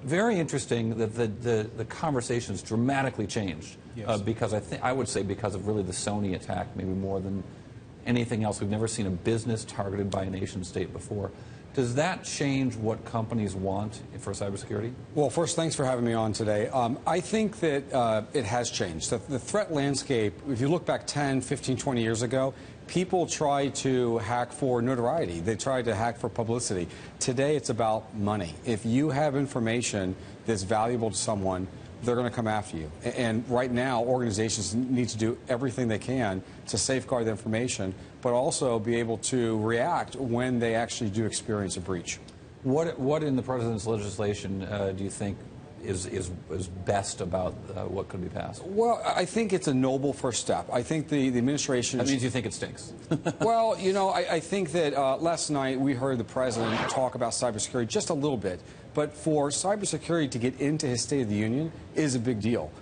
Very interesting that the conversation's dramatically changed. Yes. Because I would say because of really the Sony attack, maybe more than anything else. We've never seen a business targeted by a nation state before. Does that change what companies want for cybersecurity? Well, first, thanks for having me on today. I think that it has changed. The threat landscape, if you look back 10, 15, 20 years ago, people tried to hack for notoriety. They tried to hack for publicity. Today, it's about money. If you have information that's valuable to someone, they're going to come after you. And right now, organizations need to do everything they can to safeguard the information, but also be able to react when they actually do experience a breach. What in the president's legislation do you think is best about what could be passed? Well, I think it's a noble first step. I think the administration... That means you think it stinks. Well, you know, I think that last night we heard the president talk about cybersecurity just a little bit. But for cybersecurity to get into his State of the Union is a big deal.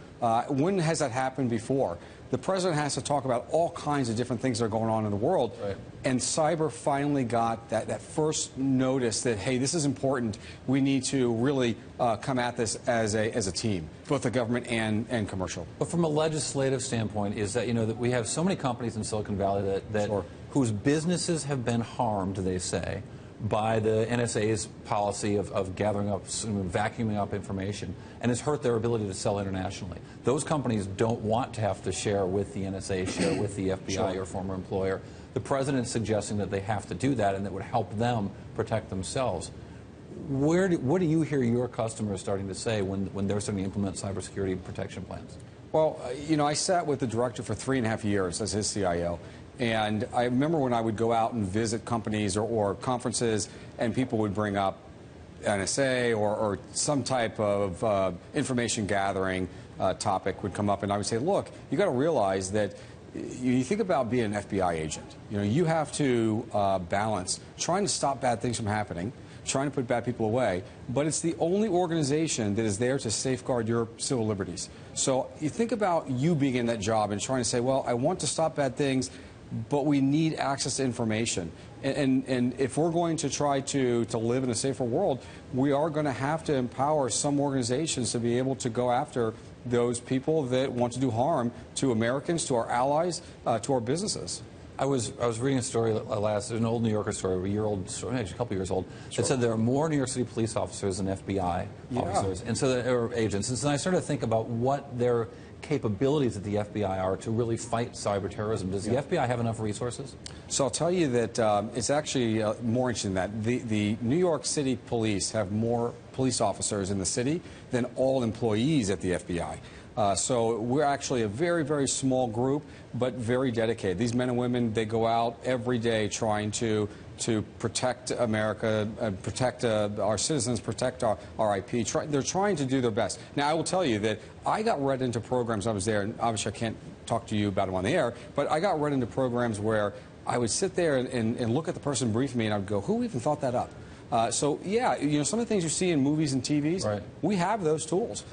When has that happened before? The president has to talk about all kinds of different things that are going on in the world. Right. And cyber finally got that first notice that, hey, this is important. We need to really come at this as a team, both the government and commercial. But from a legislative standpoint, is that, you know, that we have so many companies in Silicon Valley that Sure. whose businesses have been harmed, they say, by the NSA's policy of gathering up, vacuuming up information, and has hurt their ability to sell internationally. Those companies don't want to have to share with the NSA, share with the FBI, Sure. your former employer. The president's suggesting that they have to do that and that would help them protect themselves. What do you hear your customers starting to say when they're starting to implement cybersecurity protection plans? Well, you know, I sat with the director for 3.5 years as his CIO. And I remember when I would go out and visit companies or conferences and people would bring up NSA or some type of information gathering topic would come up, and I would say, look, you got to realize that you think about being an FBI agent. You know, you have to balance trying to stop bad things from happening, trying to put bad people away, but it's the only organization that is there to safeguard your civil liberties. So you think about you being in that job and trying to say, well, I want to stop bad things, but we need access to information. And if we're going to try to live in a safer world, we are going to have to empower some organizations to be able to go after those people that want to do harm to Americans, to our allies, to our businesses. I was reading a story an old New Yorker story, a year-old story, actually a couple years old, that said there are more New York City police officers than FBI officers, and so or agents. And so I started to think about what their capabilities at the FBI are to really fight cyber terrorism. Does the FBI have enough resources? So I'll tell you that it's actually more interesting than that. The New York City police have more police officers in the city than all employees at the FBI. So we're actually a very, very small group, but very dedicated. These men and women, they go out every day trying to protect America, protect our citizens, protect our IP. They're trying to do their best. Now, I will tell you that I got read into programs. I was there, and obviously I can't talk to you about them on the air, but I got read into programs where I would sit there and look at the person briefing me, and I would go, who even thought that up? So, yeah, you know, some of the things you see in movies and TVs, right. We have those tools.